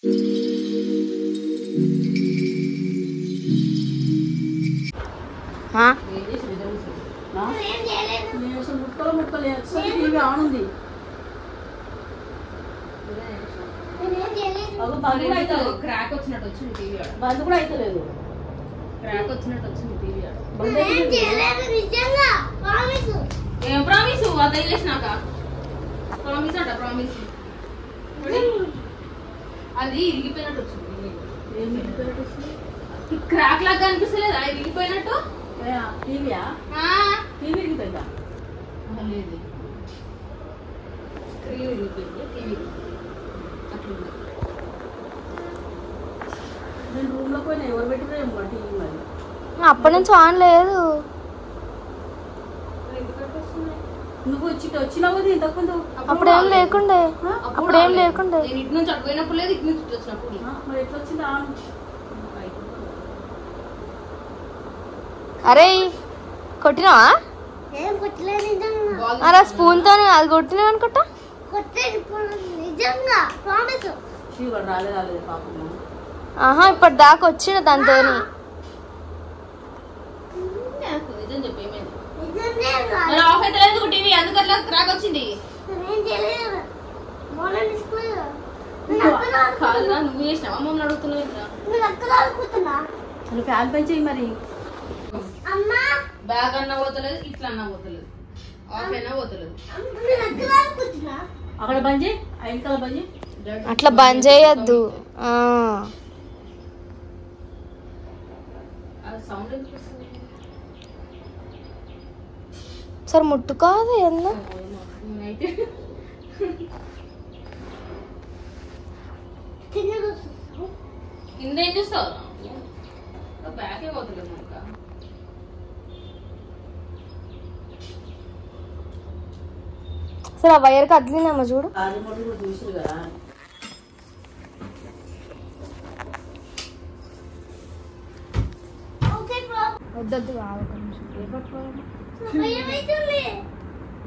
TV on ఉంది. Crack వచ్చినట్టు వచ్చింది టీవీ బంద్ కూడా అయితలేదు. క్రాక్ వచ్చినట్టు వచ్చింది టీవీ ఏం ప్రామిస్ అది చేసినాక ప్రామిస్ అంట ప్రామిస్ అది ఇరిగిపోయినట్టు వచ్చింది. క్రాక్ లాగా అనిపిస్తలేదా ఇరిగిపోయినట్టు? టీవీయా? టీవీ ఇరిగిపోయిందా? లేదు స్క్రీన్ ఇరిగిపోయింది. టీవీ అట్లుంది. నేను రూమ్ లో పోయినా ఎవరు పెట్టినా టీవీ మరి అప్పటి నుంచి ఆన్ లేదు. నువ్వు వచ్చినావు ఇంతకుముందు అప్పుడేం లేకుండే. అప్పుడేం లేకుండే. ఇటు నుంచి అటు పోయినప్పుడు లేదు, ఇటు నుంచి వచ్చినప్పుడు. మరి ఎట్లా వచ్చింది ఆన్? అరే కొట్టినావా? అరే స్పూన్ తోనే అది కొట్టినా అనుకుంటా. రాలేదు పాపం. ఆహా ఇప్పటి దాకా వచ్చిన దాంతో. నిజం చెప్పి ఏమైంది? ఆఫ్ అయితే లేదు టీవీ, అందుకు అట్లా క్రాక్ వచ్చింది. కాదురా నువ్వు చేసినావా? మమ్మల్ని అడుగుతున్నావు. నువ్వు ఫ్యాన్ పై చెయ్యి మరి. బ్యాగ్ అన్నా పోతలేదు, ఇట్లా అన్నా పోతలేదు, ఆఫ్ అయినా పోతలేదు. అక్కడ బంద్ చేయి, వెనకాల బంద్ చేయి. అట్లా బంద్ చేయొద్దు. సౌండ్ ఎందుకు వస్తుంది? సరే ముట్టుకోదు ఎందు అయితే కింద ఏం చూస్తావు? బ్యాగే పోతలేదు మనక. సరే ఆ వైర్ కదిలిందేమో చూడు. చూసారు కదా. వద్దొద్దు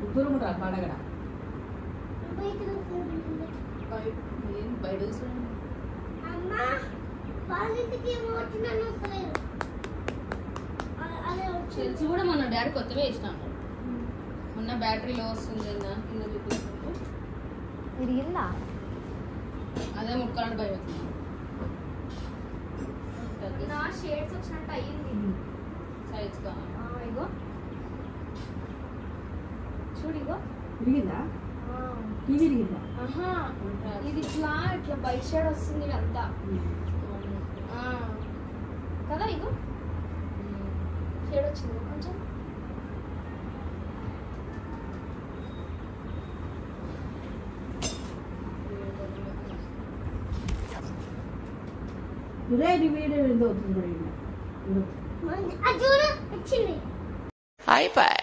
ముగ్గురు ఉంటారు పండగ. బయట సెల్స్ కూడా మొన్న డాడీ కొత్తవే వేసినాము. మొన్న బ్యాటరీలో వస్తుంది కింద చూపిస్తుంటే తిరిగిందా? అదే ముట్టుకోవాలంటే భయం అవుతుంది. షేడ్స్ వచ్చినట్టు అయ్యింది. సైజ్ గా ఇగో చూడు, ఇగో విరిగిందా? టీవీ విరిగిందా? ఇది ఇట్లా ఇట్లా బయట షేడ్ వస్తుంది అంతా కదా. ఇగో షేడ్ వచ్చింది కొంచెం. అయిపోయి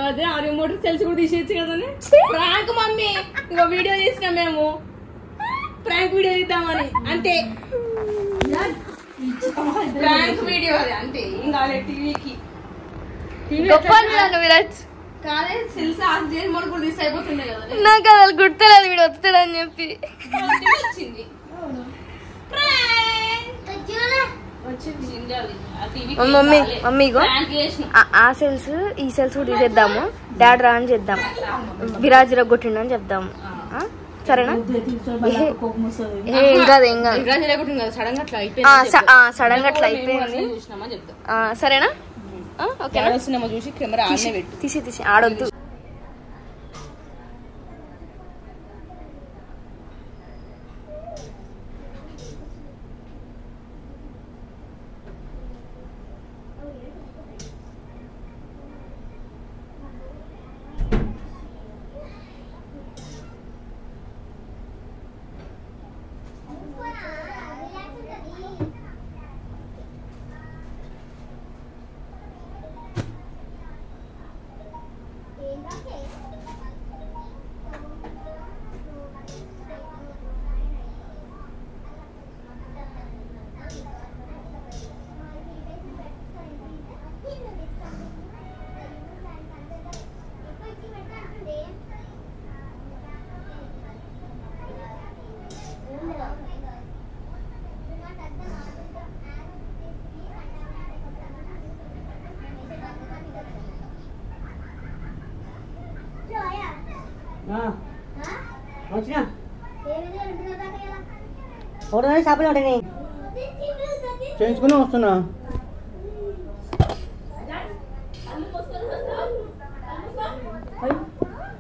అదే ఆ రిమోట్ సెల్స్ కూడా తీసేయచ్చు కదా. ప్రాంక్ మమ్మీ ఇంకో వీడియో చేసినా మేము, ప్రాంక్ వీడియో తీద్దామని. అంటే ప్రాంక్ వీడియో అది అంటే ఇంకా టీవీకి కాదే సెల్స్ ఆఫ్ చేసి రిమోట్ కూడా తీసి అయిపోతుండే కదా. నాకు అది గుర్తులేదు వీడు వస్తాడని చెప్పి వచ్చింది. మమ్మీ మమ్మీ ఇగో ఆ సెల్స్ ఈ సెల్స్ కూడా తీసేద్దాము. డాడీ రా అని చేద్దాం, విరాజిరా కొట్టిండు అని చెప్దాము. సరేనా? ఏం కాదు ఏం కాదు, సడన్ గా అట్లా అయిపోయింది. సరేనా? చూసి కెమెరా తీసి ఆడొద్దు. వచ్చినా ఫోటో షాపులో ఉంటాయి చేయించుకుని వస్తున్నా.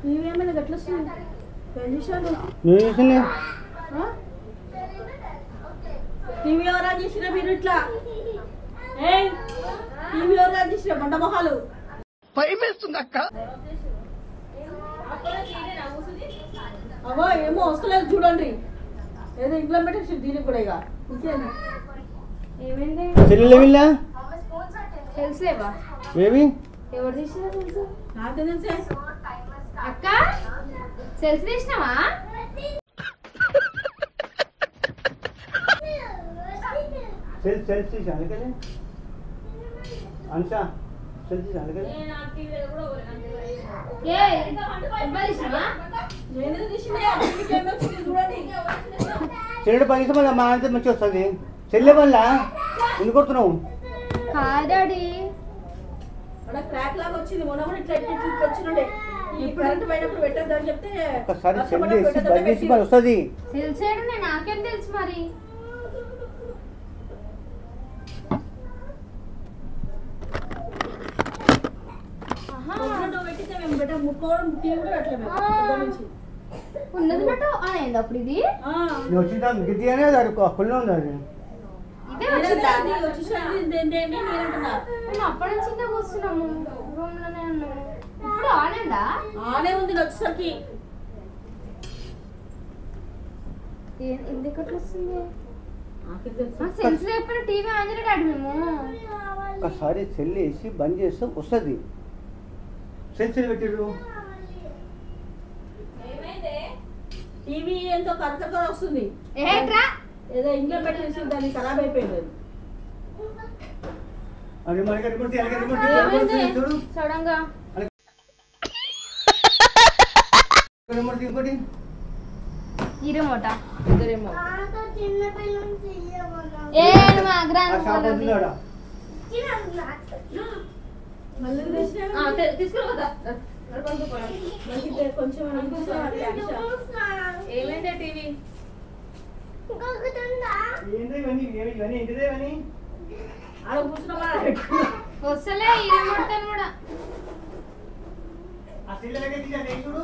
నీవేమైనా గట్ల వస్తుంది నేను చేసింది టీవీ ఎవరు ఆన్ చేసినా మీరు ఇట్లా టీవీ ఎవరు ఆన్ చేసిన బండ మొహాలు అవో ఏమో వస్తలేదు చూడండి ఏదో ఇంట్లో పెట్టేసి దీనికి కూడా ఇక ఇంకేంది ఏమైంది చెల్లెలేవిల్లా తెలుసులేవా ఏవి ఎవరు తీసినా తెలుసు నాకు తెలిసే అక్క సెల్స్ తీసినావా సెల్స్ తీసి అందుకని అనుషా సెల్స్ తీసి అందుకని ఏ ఎవరు తీసినావా నేను తీసిన చూడండి చెల్లెడు పని మళ్ళీ మా అంతా మంచిగా వస్తుంది చెల్లె వల్ల ఎందుకు కొడుతున్నావు కాదాడి అక్కడ క్రాక్ లాగా వచ్చింది మొన్న కూడా ఇట్లా ఇట్లా ఇట్లా వచ్చినుండే ఈ కరెంట్ పోయినప్పుడు పెట్టద్దని చెప్తే ఒకసారి చెల్లి వేసి బంద్ చేసి మరి వస్తుంది. తెలిసేడు నాకేం తెలుసు మరి పెట్టితే మేము పెట్ట ముట్టుకోవడం టీవీ కూడా అట్లా మేము పొద్దున్న నుంచి. ఉన్నది నట్టు అనేది అప్పుడు ఇది నేను వచ్చిన గిద్ది అనేది అది కుళ్ళో ఉంది అది ఇదే నేనే వచ్చిందా? దాన్ని వచ్చేసరికి ఏంటంటే నేను అంటున్నా మేము అప్పటి నుంచి ఇంకా కూర్చున్నాము రూమ్ లోనే ఉన్నాము ఇప్పుడు ఆనందా ఆనే ఉంది వచ్చేసరికి ఎందుకు అట్లా వస్తుంది నాకే తెలుసు. సెన్స్ లేకపోయినా టీవీ ఆన్ చేయడాడు మేము ఒకసారి చెల్లి వేసి బంద్ చేస్తే వస్తుంది. సెల్స్ పెట్టారు టీవీ ఎంతో కరకరగా వస్తుంది ఏట్రా ఏదో ఇంట్లో పెట్టేసి దాన్ని ఖరాబ్ అయిపోయింది అది. అది మనకి రిమోట్ ఏమైంది చూడు సడన్ గా రిమోట్ ఇంకోటి ఈ రిమోటా ఇద్దరేమో ఏ నువ్వు ఆగ్రా ఆ షాప్ ఉంది ఆడ. మళ్ళీ తీసినా తీసుకురా మంచిదే కొంచెం అనిపిస్తుంది అట్లా ఆశ. ఏమైంది టీవీ ఏంది ఇవన్నీ ఇవన్నీ ఏంటిదే ఇవన్నీ ఆడ కూర్చున్నా పెట్టుకున్నా వస్తలే ఈ రిమోట్ తో కూడా ఆ సెల్లెలకే తీయాలి చూడు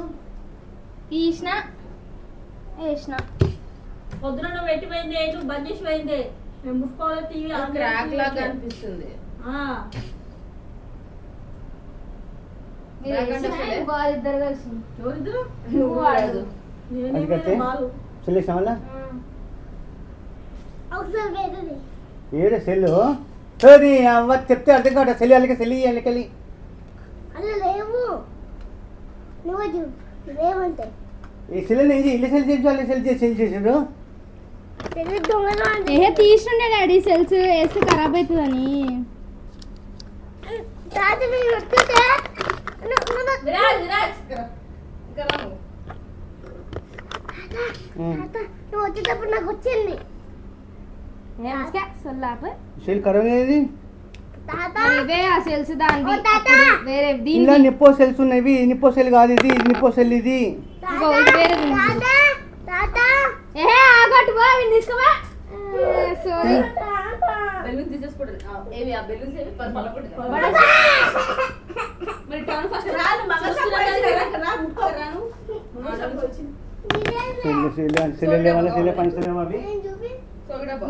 తీసిన వేసిన పొద్దున నువ్వు పెట్టిపోయింది నువ్వు బంద్ చేసి పోయింది మేము ముట్టుకోవాలి టీవీ క్రాక్ లాగా అనిపిస్తుంది మీరు వేసినా వాళ్ళిద్దరు కలిసి ఎవరిద్దరు నువ్వు వాడు అది కట్టే బాలు సెల్లేసాం వల్ల ఏడే సెల్లు సరే అవ్వ చెప్తే అర్థం కాదు సెల్లి వాళ్ళకి సెల్లి వాళ్ళకి ఈ సెల్లు ఏం ఇల్లు సెల్ చేసి వాళ్ళు సెల్ చేసి చేసాడు. ఏ తీసినుండే డాడీ సెల్స్ వేస్తే ఖరాబ్ అవుతుందని విరాజ్ విరాజ్ ఇక్కడ రా నువ్వు. వచ్చేటప్పుడు నాకు వచ్చింది సెల్ ఖరాబ్ అయ్యేది ఇవే ఆ సెల్స్ దానికి తాత. అప్పుడు వేరే ఇలా దీనికి నిప్పో సెల్స్ ఉన్నాయి. నిప్పో సెల్ కాదు ఇది నిప్పో సెల్ ఇది. ఇంకో ఇది వేరే ఏ ఆగట్టు పో ఇవి తీసుకోవా సారీ బెలూన్ తీసేసుకోవడం ఏవి ఆ బెలూన్స్ ఏవి పలకొట్టు మరి టౌన్ ఫస్ట్ రాను రా ముట్టుకోరాను సెల్ సెల్ వల్ల సెల్ పని సెల్ అవి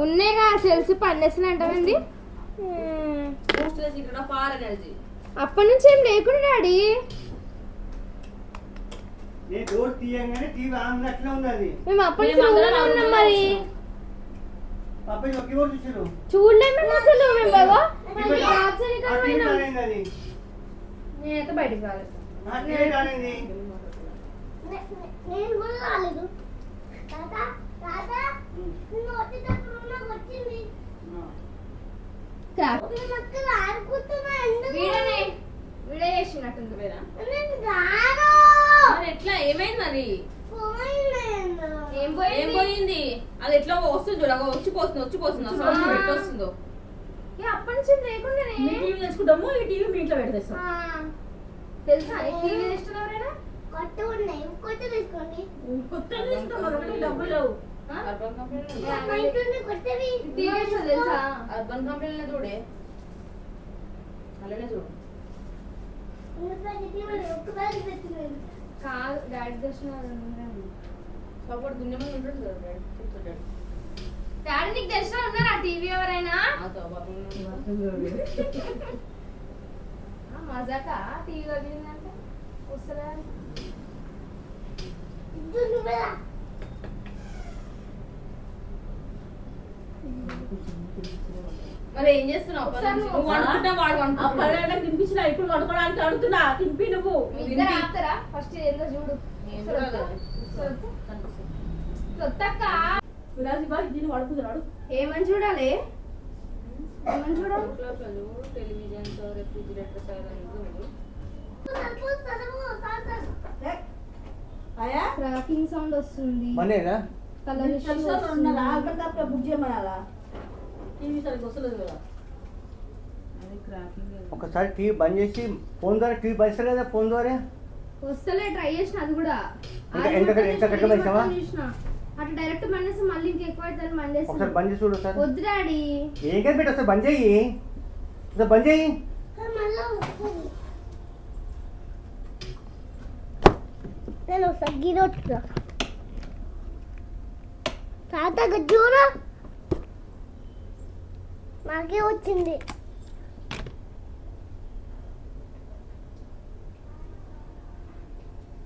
ఉన్నాయిగా సెల్స్ పన్నేసిన అంటామండి ఇక్కడ ఫార్ ఎనర్జీ అప్పటి నుంచి ఏం లేకుండా డాడీ నేను డోర్ తీయగానే టీవీ ఆన్ అట్లా ఉంది అది. మేము అప్పటి నుంచి ఊళ్ళో ఉన్నాం మరి అబ్బాయి ఒక కీబోర్డ్ చూసారు చూడలేము మేము అసలు మేము బాబా అది నేనైతే బయటకు రాలేదు నా టీవీ రాలేదు. నేను కూడా రాలేదు తాత తాత నువ్వు వచ్చేటప్పుడు నాకు వచ్చింది మక్కలు ఆడుకుంటున్నా వీడనే వీడే చేసినట్టుంది నేను రాను మరి ఎట్లా ఏమైంది మరి పోయినాను ఏం ఏం పోయింది అది ఎట్లా వస్తుంది చూడ వచ్చిపోతుంది అసలు ఎట్లా వస్తుందో అప్పటి నుంచి లేకుండా మీ టీవీ తెచ్చుకుంటాము ఈ టీవీ మీ ఇంట్లో పెట్టేస్తాం తెలుసా టీవీ తెచ్చిన ఎవరైనా కొత్త ఉన్నాయి కొత్త తీసుకోండి కొత్త తీసుకుంటాం అదొకటి డబ్బులు లేవు అర్బన్ కంపెనీ మా ఇంట్లో కొత్తవి టీవీ తెచ్చిన తెలుసా అర్బన్ కంపెనీలో చూడే అలానే చూడు ఒక్కసారి తెచ్చినాను కాదు డాడీ తెచ్చిన సపోర్ట్ దున్యమని ఉంటుంది కదా డాడీ చెప్తాడు డాడీ నీకు తెలిసిన ఉన్నారా టీవీ ఎవరైనా మజాకా టీవీ వదిలిందంటే వస్తుందా ఇది నువ్వే మరి ఏం చేస్తున్నావు నువ్వు అనుకుంటా వాడు ఆ పర్యాటకు తినిపించిన ఇప్పుడు వండుకోవడానికి అడుగుతున్నా తినిపి నువ్వు ఇద్దరు ఆపుతారా ఫస్ట్ ఏదో చూడు సొత్తక్క విరాజ్ బాయ్ దీన్ని వాడుకుతున్నాడు ఏమని చూడాలి ఏమని చూడాలి టెలివిజన్స్ రెఫ్రిజిరేటర్స్ ఆయా ట్రాకింగ్ సౌండ్ వస్తుంది మనేనా కలర్ బుక్ చేయమనాలా టీవీ సరిగ్గా వస్తలేదు కదా ఒకసారి టీవీ బంద్ చేసి ఫోన్ ద్వారా టీవీ పైసలు కదా ఫోన్ ద్వారా వస్తలే ట్రై చేసిన అది కూడా ఎంత కట్టం వేసావా అటు డైరెక్ట్ మండేసి మళ్ళీ ఇంకా ఎక్కువ అవుతుంది మండేసి ఒకసారి బంద్ చేసి చూడు సార్ వద్దు డాడీ ఏం కదా పెట్టు ఒకసారి బంద్ చేయి ఒకసారి బంద్ చేయి నేను సగ్గిరొట్టుగా తాత గజ్జూరా నాకే వచ్చింది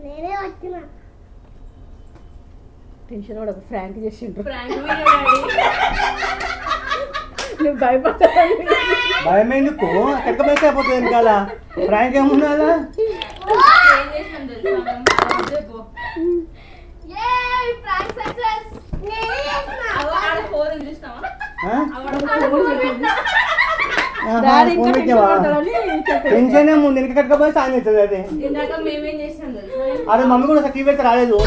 నేనే వచ్చిన టెన్షన్ కూడా ఫ్రాంక్ చేసిండ్రు ప్రాంక్ వీడియో డాడీ నువ్వు భయపడతావు భయం ఎందుకు ఎక్క పైసా అయిపోతుంది వెనకాల ప్రాంక్ ఏమున్నా ఏం చేసాం తెలుసా చెప్పు ఏ ప్రాంక్ సక్సెస్ నేనే చేసిన ఆడ ఫోన్ చూసినావా ఫోన్ పెట్టావా టెన్షన్ ఏమో వెనక కట్టకపోతే సాయం అవుతుంది అది ఇందాక మేమేం చేసాం తెలుసా అదే మమ్మీ కూడా టీవీ అయితే రాలేదు